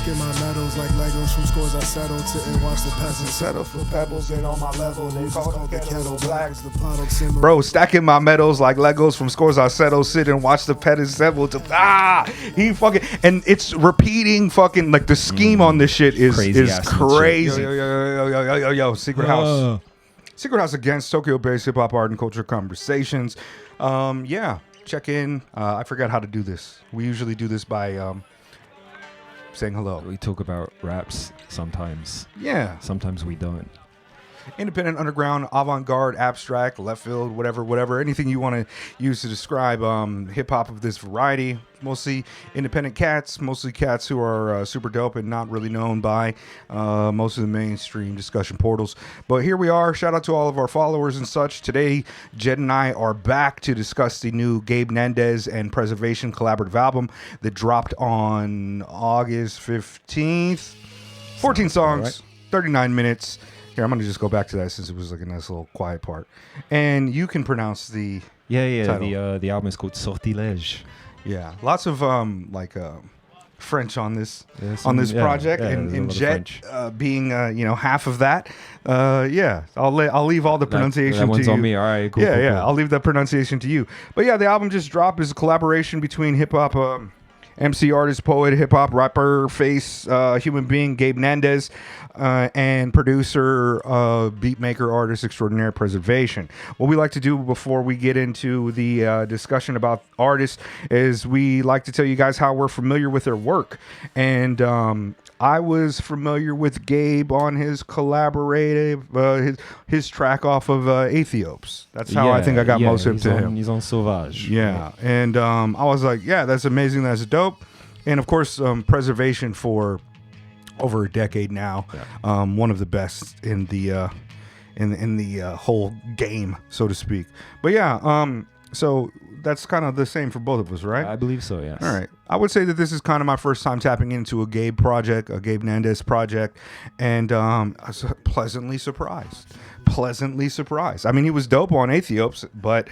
Stacking my medals like Legos from scores I settled. Sit and watch the peasants settle for pebbles. Get on my level. They call the kettle black. The puddle simmer. Bro, stacking my medals like Legos from scores I settled. Sit and watch the peasants settle. He fucking, and it's repeating fucking, like the scheme on this shit is crazy. Yo, Secret House. Secret House against Tokyo-based hip-hop art and culture conversations. Yeah, check in. I forgot how to do this. We usually do this by saying hello. We talk about raps sometimes. Yeah. Sometimes we don't. Independent, underground, avant-garde, abstract, left field, whatever. Anything you want to use to describe hip-hop of this variety. Mostly independent cats. Mostly cats who are super dope and not really known by most of the mainstream discussion portals. But here we are. Shout out to all of our followers and such. Today, Jed and I are back to discuss the new Gabe Nandez and Preservation collaborative album that dropped on August 15th. 14 songs, right. 39 minutes. Here, I'm going to just go back to that since it was like a nice little quiet part. And you can pronounce the title. The album is called Sortilège. Yeah, lots of French on this project, and Jet being half of that. I'll leave all the pronunciation that one's to you. on me. All right, cool. I'll leave that pronunciation to you. But yeah, the album just dropped is a collaboration between hip hop MC, artist, poet, hip-hop, rapper, face, human being, Gabe Nandez, and producer, beatmaker, artist extraordinaire, Preservation. What we like to do before we get into the discussion about artists is we like to tell you guys how we're familiar with their work. And I was familiar with Gabe on his collaborative, his track off of Aethiopes. That's how I think I got most into him. He's on Sauvage. Yeah. And I was like, yeah, that's amazing. That's dope. And of course, Preservation for over a decade now. Yeah. One of the best in the whole game, so to speak. But yeah, so that's kind of the same for both of us, right? I believe so, yes. All right. I would say that this is kind of my first time tapping into a Gabe project, a Gabe Nandez project, and I was pleasantly surprised. I mean, he was dope on Aethiopes, but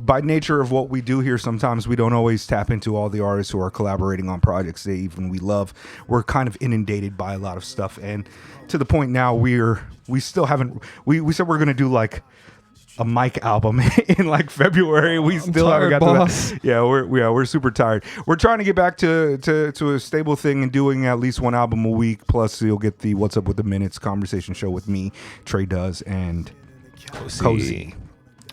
by nature of what we do here, sometimes we don't always tap into all the artists who are collaborating on projects that even we love. We're kind of inundated by a lot of stuff, and to the point now we still haven't. We said we're gonna do like a Mike album in like February. We still haven't got to that. Yeah, we're super tired. We're trying to get back to a stable thing and doing at least one album a week. Plus, you'll get the What's Up with the Minutes conversation show with me, Trey Does, and Cozy.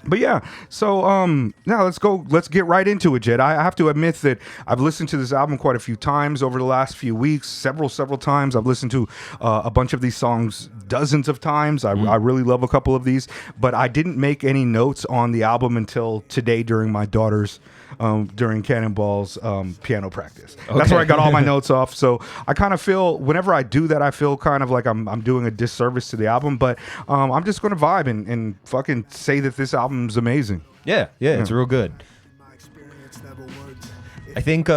But yeah, so now let's get right into it, Jed. I have to admit that I've listened to this album quite a few times over the last few weeks, several times. I've listened to a bunch of these songs dozens of times. I really love a couple of these, but I didn't make any notes on the album until today during my daughter's during Cannonball's piano practice. Okay. That's where I got all my notes off. So I kind of feel, whenever I do that, I feel kind of like I'm doing a disservice to the album. But I'm just going to vibe and fucking say that this album's amazing. Yeah, it's real good. I think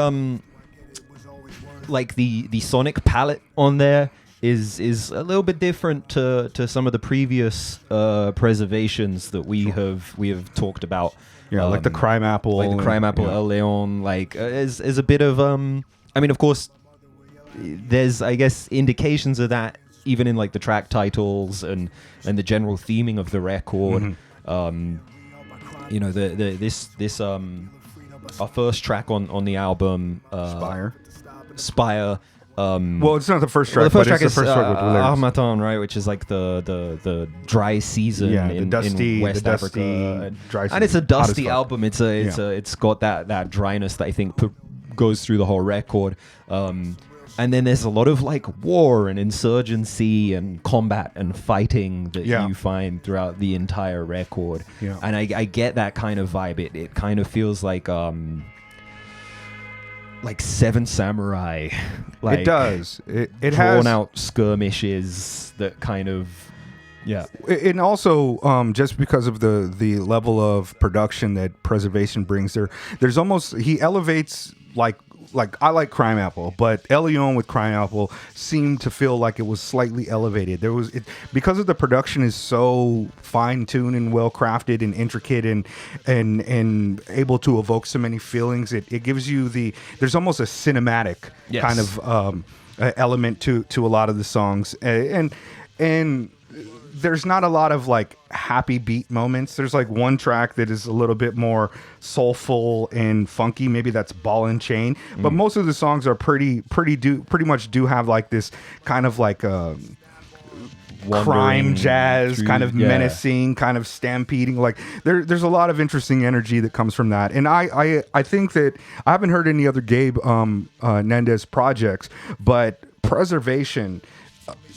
like the sonic palette on there is a little bit different to some of the previous preservations that we have talked about. Yeah, like the Crime Apple. Like the Crime Apple, El Leon, like, is a bit of, I mean, of course, there's, I guess, indications of that even in, like, the track titles and the general theming of the record. Mm-hmm. Our first track on the album, Spire. Well, it's not the first track. Well, the first track is the first track with lyrics. Harmattan, right, which is like the dry season in West Africa, and it's a dusty album. It's got that dryness that I think goes through the whole record. And then there's a lot of like war and insurgency and combat and fighting that you find throughout the entire record. Yeah. And I get that kind of vibe. It kind of feels like Seven Samurai. Like, it does. It drawn has out skirmishes that kind of and also just because of the level of production that Preservation brings there's almost, he elevates like like I like Crime Apple, but El Leon with Crime Apple seemed to feel like it was slightly elevated. Because of the production is so fine tuned and well crafted and intricate and able to evoke so many feelings. It gives you there's almost a cinematic kind of element to a lot of the songs, and there's not a lot of like happy beat moments. There's like one track that is a little bit more soulful and funky. Maybe that's Ball and Chain. But most of the songs are pretty much do have like this kind of like crime jazz, kind of menacing, kind of stampeding. Like there's a lot of interesting energy that comes from that. And I think that I haven't heard any other Gabe Nandez projects, but Preservation,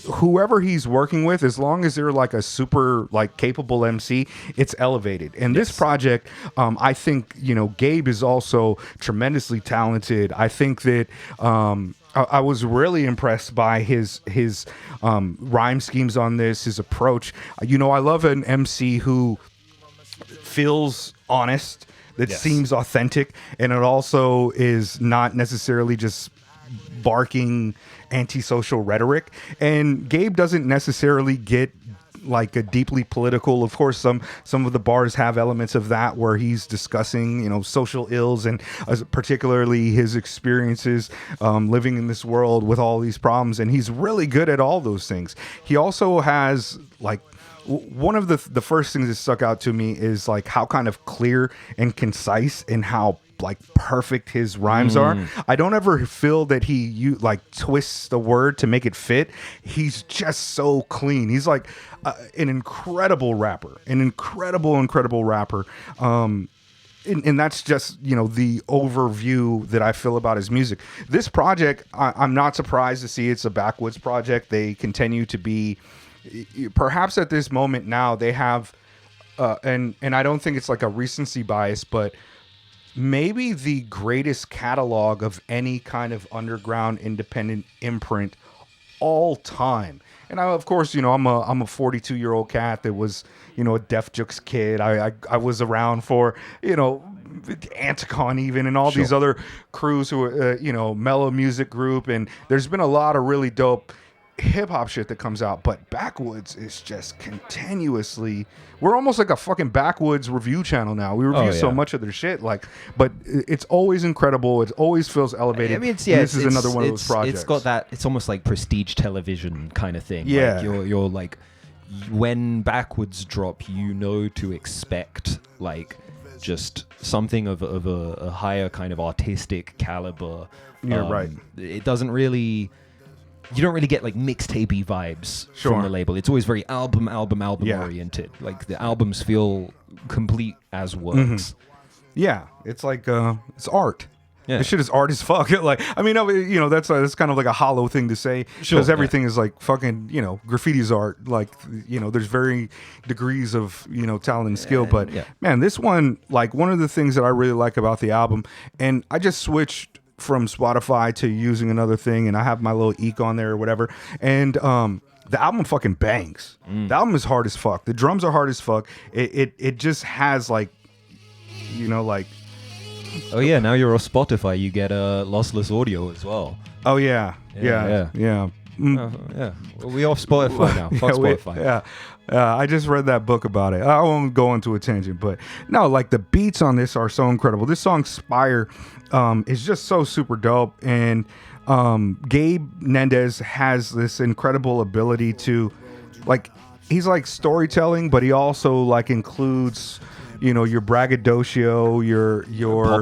whoever he's working with, as long as they're like a super like capable MC, it's elevated. And this project, I think, Gabe is also tremendously talented. I think that I was really impressed by his rhyme schemes on this, his approach. I love an MC who feels honest, that seems authentic, and it also is not necessarily just barking antisocial rhetoric. And Gabe doesn't necessarily get like a deeply political. Of course, some of the bars have elements of that where he's discussing, social ills and particularly his experiences living in this world with all these problems. And he's really good at all those things. He also has like one of the first things that stuck out to me is like how kind of clear and concise and how like perfect his rhymes are. I don't ever feel that he twists the word to make it fit. He's just so clean. He's like an incredible rapper, and that's just the overview that I feel about his music. This project, I'm not surprised to see it's a Backwoodz project. They continue to be, perhaps at this moment now, they have and I don't think it's like a recency bias, but maybe the greatest catalog of any kind of underground independent imprint all time. And of course, I'm a 42-year-old cat that was, a Def Jux kid. I was around for, Anticon even, and all these other crews who are, Mellow Music Group. And there's been a lot of really dope hip-hop shit that comes out, but Backwoodz is just continuously, we're almost like a fucking Backwoodz review channel now. We review so much of their shit, but it's always incredible. It always feels elevated. I mean, this is another one of those projects. It's got that, it's almost like prestige television kind of thing. Like you're like, when Backwoodz drop, to expect like just something of a higher kind of artistic caliber. Right. It doesn't really, you don't really get like mixtapey vibes from the label. It's always very album oriented. Like the albums feel complete as works. Yeah, it's like it's art. Yeah. This shit is art as fuck. Like, I mean, that's kind of like a hollow thing to say, because everything is like fucking, graffiti's art. Like, there's varying degrees of, talent and skill. But man, this one, like one of the things that I really like about the album, and I just switched from Spotify to using another thing, and I have my little eek on there or whatever, and the album fucking bangs. The album is hard as fuck. The drums are hard as fuck. It just has like, like, oh yeah, now you're on Spotify, you get lossless audio as well. Oh yeah. Well, we off Spotify now. Fuck Spotify. I just read that book about it. I won't go into a tangent, but no, like the beats on this are so incredible. This song Spire is just so super dope, and Gabe Nandez has this incredible ability to, like, he's like storytelling, but he also like includes, your braggadocio, your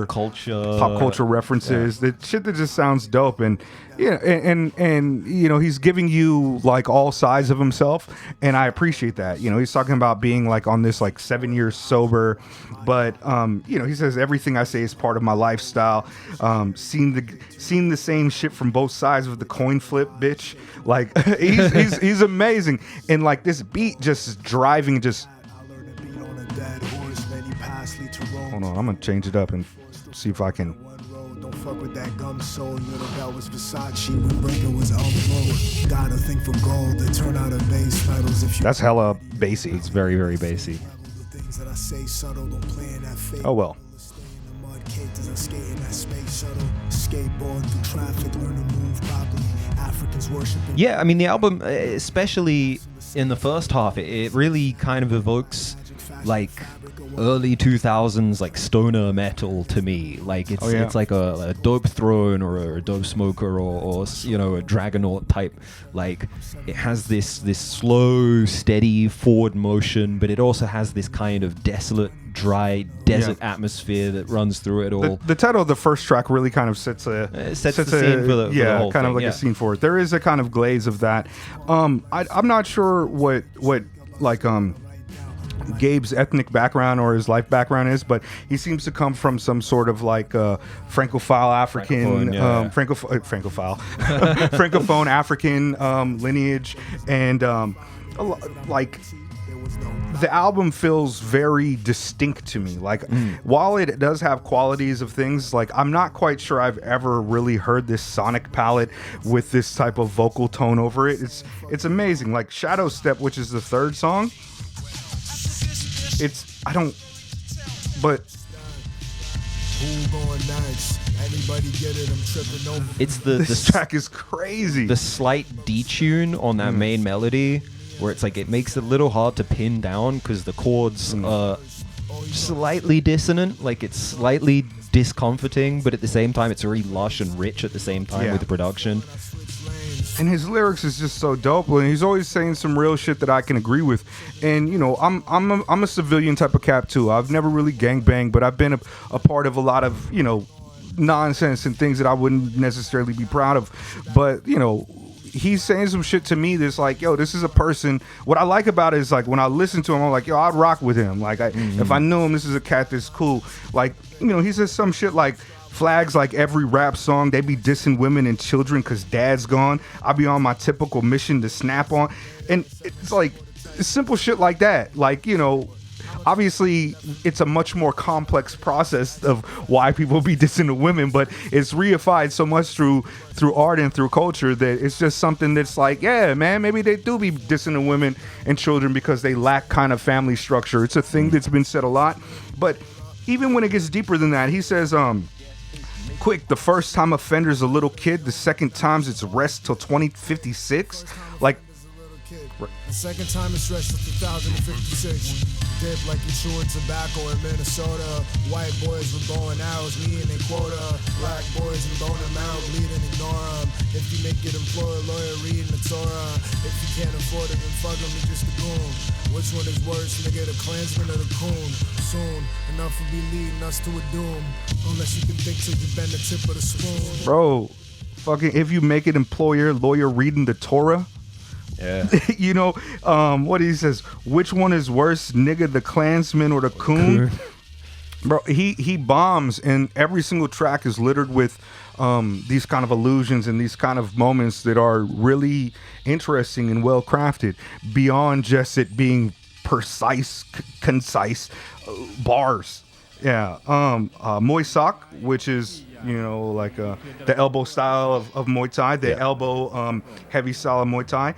pop culture references, the shit that just sounds dope. And and he's giving you like all sides of himself, and I appreciate that. He's talking about being like on this like 7 years sober, but he says everything I say is part of my lifestyle. Seen the same shit from both sides of the coin flip, bitch. Like he's amazing, and like this beat just driving just. Hold on, I'm gonna change it up and see if I can. Don't fuck with that gum soul. That was Versace when breaking was Elmo. Got a thing for gold that turn out of base metals. That's hella bassy. It's very, very bassy. Oh well. faked as I skate in that space shuttle. Skateboard through traffic, learn to move properly. Africans worshiping. Yeah, I mean, the album, especially in the first half, it really kind of evokes like early 2000s like stoner metal to me. Like it's like a Dope Throne or a Dope Smoker or you know, a Dragonaut type. Like it has this slow, steady forward motion, but it also has this kind of desolate, dry desert atmosphere that runs through it all. The title of the first track really kind of sets the scene for the whole kind thing, of like a scene for it. There is a kind of glaze of that. I'm not sure what like Gabe's ethnic background or his life background is, but he seems to come from some sort of like Francophile African, Francophone African lineage, and like the album feels very distinct to me. Like while it does have qualities of things, like I'm not quite sure I've ever really heard this sonic palette with this type of vocal tone over it. It's amazing. Like Shadow Step, which is the third song, but who going next? Anybody get it? I'm tripping over. It's this track is crazy. The slight detune on that main melody, where it's like it makes it a little hard to pin down because the chords are slightly dissonant. Like it's slightly discomforting, but at the same time, it's very lush and rich at the same time with the production. And his lyrics is just so dope, and he's always saying some real shit that I can agree with. And you know, I'm a civilian type of cap too. I've never really gangbanged, but I've been a part of a lot of, you know, nonsense and things that I wouldn't necessarily be proud of. But you know, he's saying some shit to me that's like, yo, this is a person. What I like about it is like when I listen to him, I'm like, yo, I'd rock with him. Like if I knew him, this is a cat that's cool. Like, you know, he says some shit like, flags like every rap song, they be dissing women and children because dad's gone. I'll be on my typical mission to snap on. And it's like simple shit like that. Like, you know, obviously it's a much more complex process of why people be dissing the women, but it's reified so much through art and through culture that it's just something that's like, yeah, man, maybe they do be dissing the women and children because they lack kind of family structure. It's a thing that's been said a lot. But even when it gets deeper than that, he says, quick, the first time offender's a little kid, the second time's it's rest till 2056. Like, the second time it's rest till 2056. Dip like you chewing tobacco in Minnesota. White boys were going out, me and their quota. Black boys and bone them out, bleeding, ignore them. If you make it, employ a lawyer reading the Torah. If you can't afford it, then fuck them, you're just a goon. Which one is worse, nigga, the Klansman or the coon? Soon, enough will be leading us to a doom. Unless you can think till you bend the tip of the spoon. Bro, fucking if you make it, employer, lawyer reading the Torah. Yeah. You know, what he says, which one is worse, nigga, the Klansman or the coon? Bro, he bombs, and every single track is littered with these kind of allusions and these kind of moments that are really interesting and well crafted beyond just it being precise, concise bars. Yeah. Muay Sok, which is, you know, like the elbow style of Muay Thai, the elbow heavy style of Muay Thai.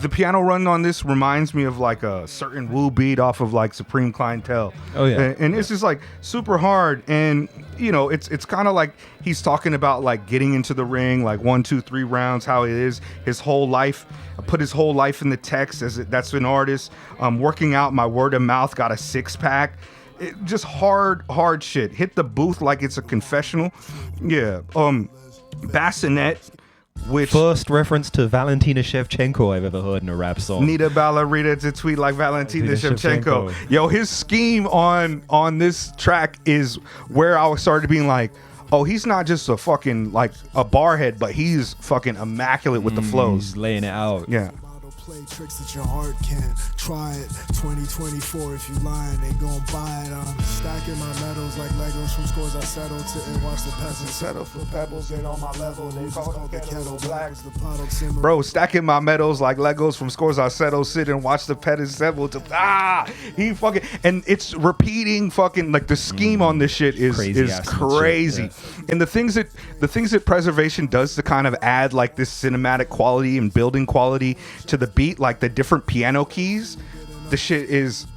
The piano run on this reminds me of like a certain Wu beat off of like Supreme Clientele. Oh yeah, and it's just like super hard, and you know, it's kind of like he's talking about like getting into the ring, like 1, 2, 3 rounds, how it is his whole life. Put his whole life in the text as that's an artist. Working out, my word of mouth, got a 6-pack. Just hard shit. Hit the booth like it's a confessional. Yeah. Bassinet. Which first reference to Valentina Shevchenko I've ever heard in a rap song. Need a ballerina to tweet like Valentina Shevchenko. Yo, his scheme on this track is where I started being like, oh, he's not just a fucking like a barhead, but he's fucking immaculate with the flows. He's laying it out. Yeah. Play tricks that your heart can't. Try it. 2024. If you lying, they gon' buy it. I'm stacking my medals like Legos from scores I settled. Sit and watch the peasants settle for pebbles. Ain't on my level. They call the kettle blacks. The pot simmer. Bro, stacking my medals like Legos from scores I settled. Sit and watch the peasants settle. He fucking, and it's repeating fucking like the scheme on this shit is crazy. Shit, yeah. And the things that Preservation does to kind of add like this cinematic quality and building quality to the beat, like the different piano keys, the shit is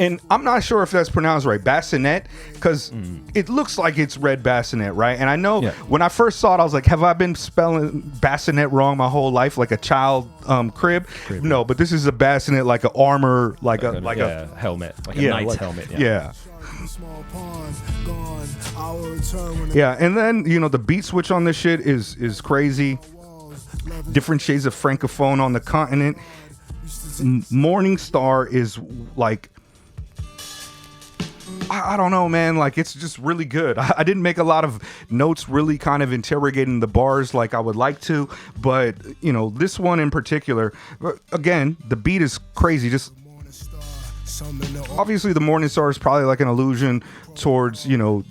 and I'm not sure if that's pronounced right, bassinet, because it looks like it's read bassinet, right? And I know when I first saw it, I was like, have I been spelling bassinet wrong my whole life, like a child crib? No, but this is a bassinet, like an armor, like a helmet, like a knight's helmet. Yeah. Yeah, and then the beat switch on this shit is crazy. Different shades of francophone on the continent. Morning Star is like, I don't know, man. Like, it's just really good. I didn't make a lot of notes really kind of interrogating the bars like I would like to, but this one in particular, again, the beat is crazy. Just obviously the Morning Star is probably like an allusion towards the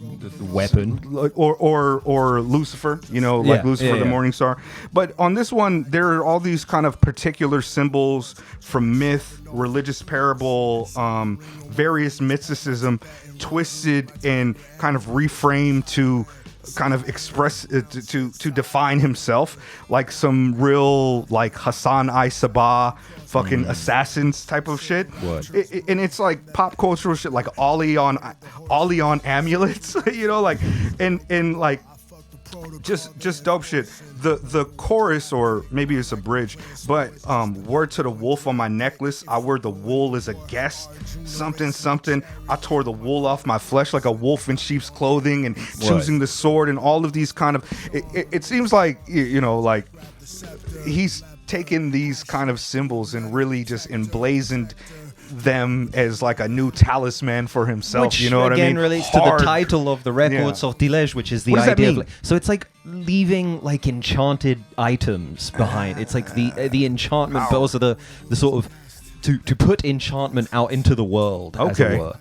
weapon, or Lucifer, like Lucifer the Morning Star. But on this one, there are all these kind of particular symbols from myth, religious parable, various mysticism, twisted and kind of reframed to kind of express to define himself, like some real like Hassan I Sabah fucking assassins type of shit. And it's like pop cultural shit, like Ollie on amulets, like and like just dope shit. The chorus, or maybe it's a bridge, but word to the wolf on my necklace, I wear the wool as a guest, something, I tore the wool off my flesh like a wolf in sheep's clothing, and choosing the sword, and all of these kind of it seems like like he's taken these kind of symbols and really just emblazoned them as like a new talisman for himself, which, what I mean? Again, relates to the title of the record, Sortilège, which is the idea of, so it's like leaving like enchanted items behind. It's like the enchantment, but also the sort of to put enchantment out into the world, as it were.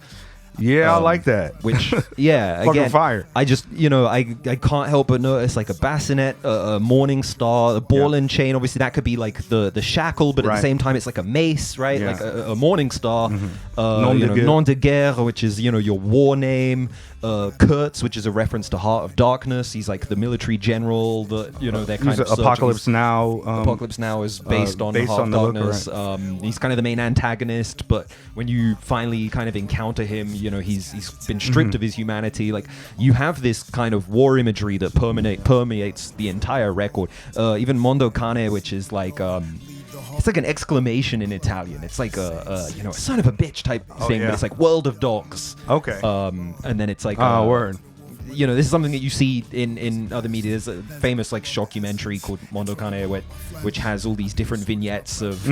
Yeah, I like that. Which, again, fire. I just, I can't help but notice like a bassinet, a morning star, a ball and chain. Obviously, that could be like the shackle, but at the same time, it's like a mace, right? Like a morning star. Nom de guerre, which is your war name. Kurtz, which is a reference to Heart of Darkness. He's like the military general that they're kind of Apocalypse Now. Apocalypse Now is based on Heart of Darkness. He's kind of the main antagonist, but when you finally kind of encounter him, he's been stripped of his humanity. Like, you have this kind of war imagery that permeates the entire record. Even Mondo Cane, which is like it's like an exclamation in Italian. It's like a son of a bitch type thing, but it's like world of dogs. Okay. And then it's like word. This is something that you see in other media. There's a famous like shockumentary called Mondo Cane, which has all these different vignettes of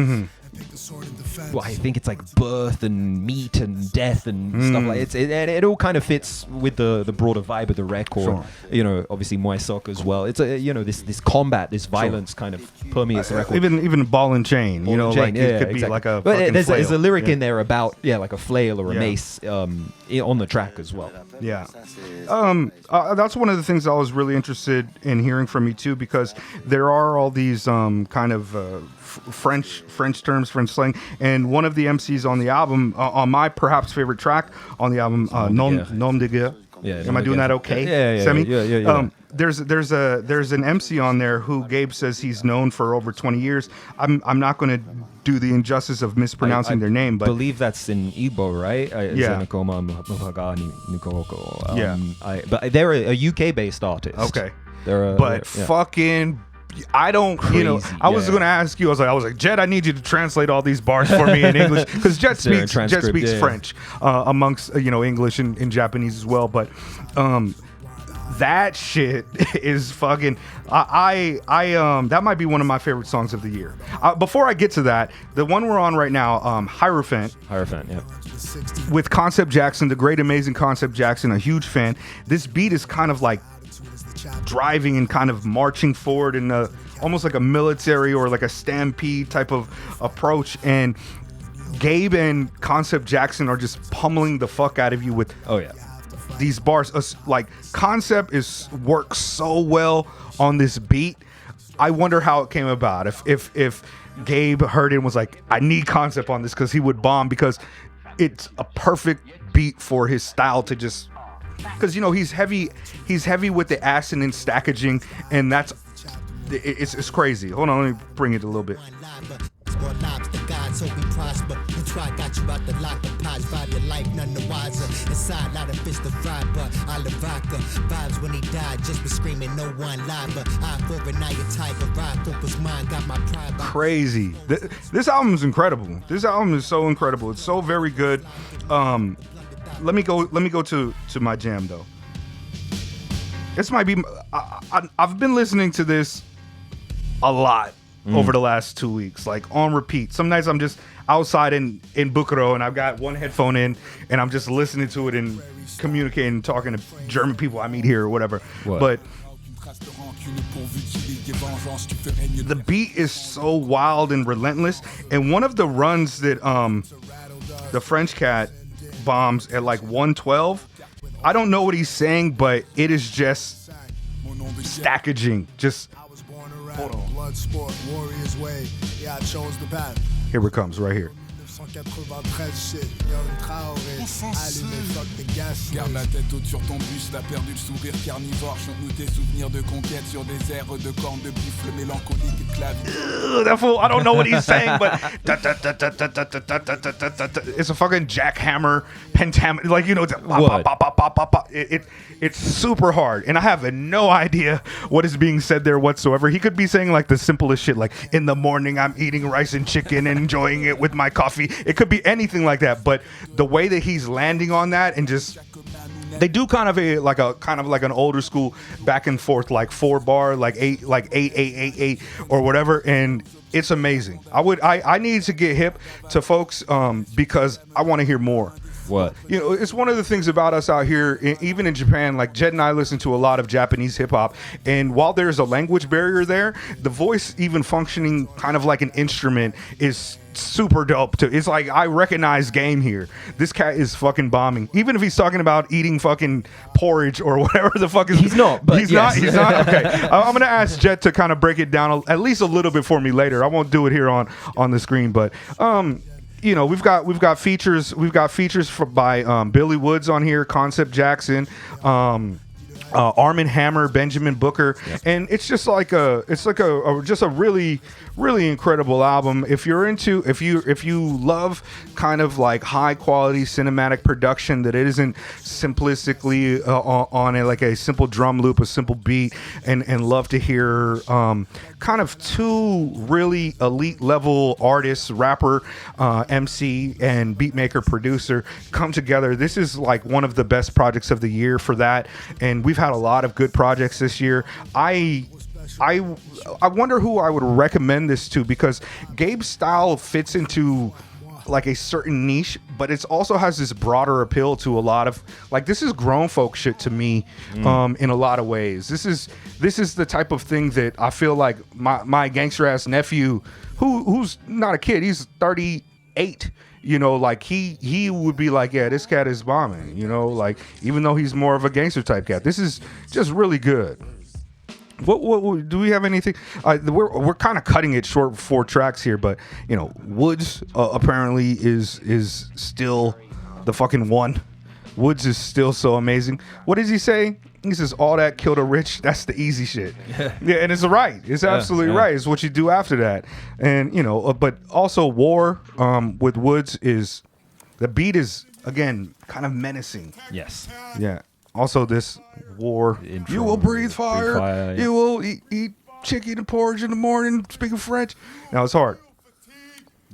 well, I think it's like birth and meat and death and stuff like it. It all kind of fits with the broader vibe of the record. Sure. Obviously Moisok as well. It's a this combat, this violence kind of permeates the record. Even ball and chain. Like it could be like a. But there's a lyric in there about like a flail or a mace on the track as well. Yeah. That's one of the things I was really interested in hearing from you too, because there are all these kind of French terms, French slang, and one of the MCs on the album, on my perhaps favorite track on the album, Nom de guerre. Am I doing that okay? Yeah. Semi? Yeah. There's an MC on there who Gabe says he's known for over 20 years. I'm not going to do the injustice of mispronouncing their name, but I believe that's in Igbo, right? But they're a UK based artist. Okay. But fucking. I don't, Crazy, I was going to ask you. I was like, Jed, I need you to translate all these bars for me in English, because Jed speaks French, amongst English and Japanese as well. But that shit is fucking. That might be one of my favorite songs of the year. Before I get to that, the one we're on right now, Hierophant, yeah. With Concept Jackson, the great amazing Concept Jackson, a huge fan. This beat is kind of like driving and kind of marching forward in almost like a military or like a stampede type of approach, and Gabe and Concept Jackson are just pummeling the fuck out of you with these bars. Like, Concept works so well on this beat. I wonder how it came about. If Gabe heard it and was like, I need Concept on this, because he would bomb, because it's a perfect beat for his style to just. Because he's heavy with the assonant stackaging, and it's crazy. Hold on, let me bring it a little bit. hope we prosper. That's why I got you out the locker. Pods vibe your life, none the wiser. Inside, lot of fish to fry, but I love vodka. Vibes when he died, just was screaming, no one lied. But I for an eye, a tiger ride, focus mine, got my pride. Crazy. This album is incredible. This album is so incredible. It's so very good. Let me go to my jam though. This might be. I've been listening to this a lot over the last 2 weeks, like on repeat. Some nights I'm just outside in Bucaro and I've got one headphone in and I'm just listening to it and communicating, talking to German people I meet here or whatever. What? But the beat is so wild and relentless. And one of the runs that the French cat bombs at like 112, I don't know what he's saying, but it is just stackaging. Just hold on. Blood sport, warrior's way. Yeah, I chose the path. Here it comes right here. 1993 shit, Young Traoré, allumé, fuck the gas. Garde la tête haute sur ton bus, t'as perdu le sourire carnivore. Chante-nous tes souvenirs de conquête sur des airs de cornes de buffle mélancolique et clavier. That fool, I don't know what he's saying, but it's a fucking jackhammer, pentam, like, you know, it's super hard, and I have no idea what is being said there whatsoever. He could be saying like the simplest shit, like in the morning I'm eating rice and chicken and enjoying it with my coffee. It could be anything like that, but the way that he's landing on that and just they do kind of like an older school back and forth, like 4-bar, like 8 or whatever, and it's amazing. I need to get hip to folks because I want to hear more. What? You know, it's one of the things about us out here, even in Japan, like Jed and I listen to a lot of Japanese hip hop, and while there's a language barrier there, the voice even functioning kind of like an instrument is super dope too. It's like I recognize game here. This cat is fucking bombing. Even if he's talking about eating fucking porridge or whatever the fuck is. He's not. But he's yes. not. Okay. I'm gonna ask Jet to kind of break it down at least a little bit for me later. I won't do it here on the screen, but you know, we've got features by Billy Woods on here, Concept Jackson, Armand Hammer, Benjamin Booker, and it's just like a really, really incredible album. If you love kind of like high quality cinematic production that it isn't simplistically on a simple drum loop, a simple beat, and love to hear kind of two really elite level artists, rapper, MC, and beatmaker producer come together. This is like one of the best projects of the year for that, and we've had a lot of good projects this year. I wonder who I would recommend this to, because Gabe's style fits into like a certain niche, but it also has this broader appeal to a lot of, like, this is grown folk shit to me in a lot of ways. This is the type of thing that I feel like my gangster ass nephew, who's not a kid, he's 38, you know, like he would be like, yeah, this cat is bombing, you know, like, even though he's more of a gangster type cat, this is just really good. What do we have anything? We're kind of cutting it short, 4 tracks here, but you know, Woods apparently is still the fucking one. Woods is still so amazing. What does he say? He says, all that kill the rich, that's the easy shit. Yeah, and it's right. It's absolutely right. It's what you do after that. And you know, but also War with Woods is, the beat is again kind of menacing. Yes. Yeah. Also, this War, intro, you will breathe fire, yeah. You will eat chicken and porridge in the morning, speaking French. Now, it's hard.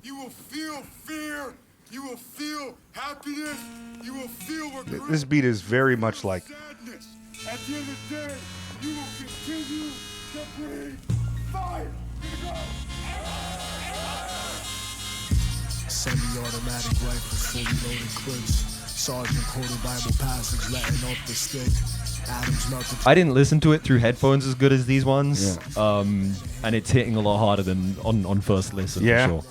You will feel fear, you will feel happiness, you will feel regret. This beat is very much like... Sadness. At the end of the day, you will continue to breathe fire. Semi-automatic rifles, fully loaded clips. Sergeant quoted Bible passage, letting off the stick. Atoms melted. I didn't listen to it through headphones as good as these ones, and it's hitting a lot harder than on first listen. For sure.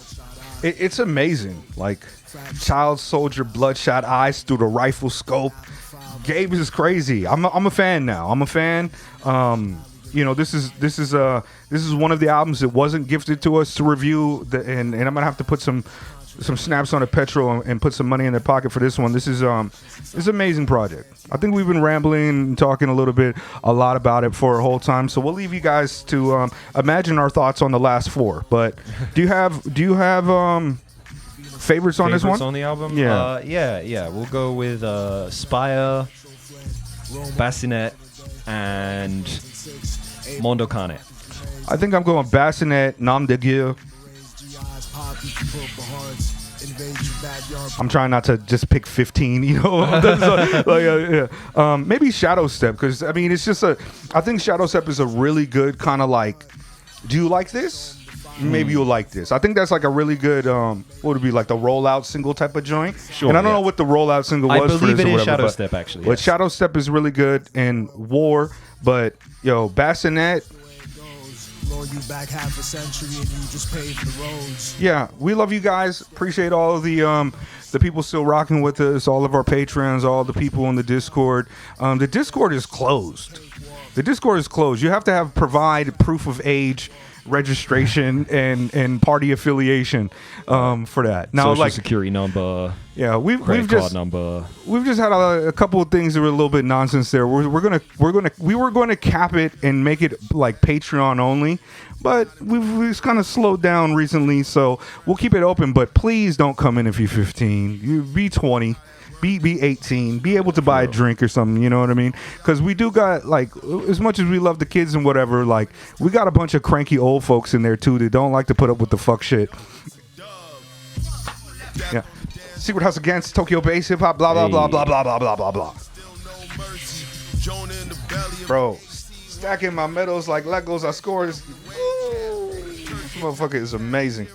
It's amazing. Like, child soldier, bloodshot eyes through the rifle scope. Gabe is crazy. I'm a fan now. I'm a fan. You know, this is one of the albums that wasn't gifted to us to review, and I'm gonna have to put some snaps on a petrol and put some money in their pocket for this one. This is an amazing project. I think we've been rambling and talking a lot about it for a whole time. So we'll leave you guys to imagine our thoughts on the last 4. But do you have favorites on this one? On the album? Yeah. Yeah. We'll go with Spire, Bassinet, and Mondo Cane. I think I'm going Bassinet, Nom de Guieu. I'm trying not to just pick 15, you know. Maybe Shadow Step, because I mean, it's just I think Shadow Step is a really good kind of like, do you like this? Maybe you'll like this. I think that's like a really good, what would it be, like the rollout single type of joint? Sure. And I don't know what the rollout single was. I believe for this it or is whatever, Shadow Step, actually. But yes. Shadow Step is really good in War. But yo, Bassinet. You back half a century and you just paved the roads. Yeah, we love you guys. Appreciate all of the people still rocking with us, all of our patrons, all the people on the Discord. The Discord is closed. You have to provide proof of age, registration, and party affiliation for that. Now, Social security number. Yeah, we've credit just card number. We've just had a couple of things that were a little bit nonsense there. We were going to cap it and make it like Patreon only, but we've kind of slowed down recently, so we'll keep it open. But please don't come in if you're 15. You be 20. Be 18, be able to buy a drink or something, you know what I mean? Because we do got, like, as much as we love the kids and whatever, like, we got a bunch of cranky old folks in there too that don't like to put up with the fuck shit. Yeah. Secret House Against Tokyo Bass Hip Hop, blah blah blah blah blah blah blah blah blah. Bro, stacking my medals like Legos, I scored. This motherfucker is amazing.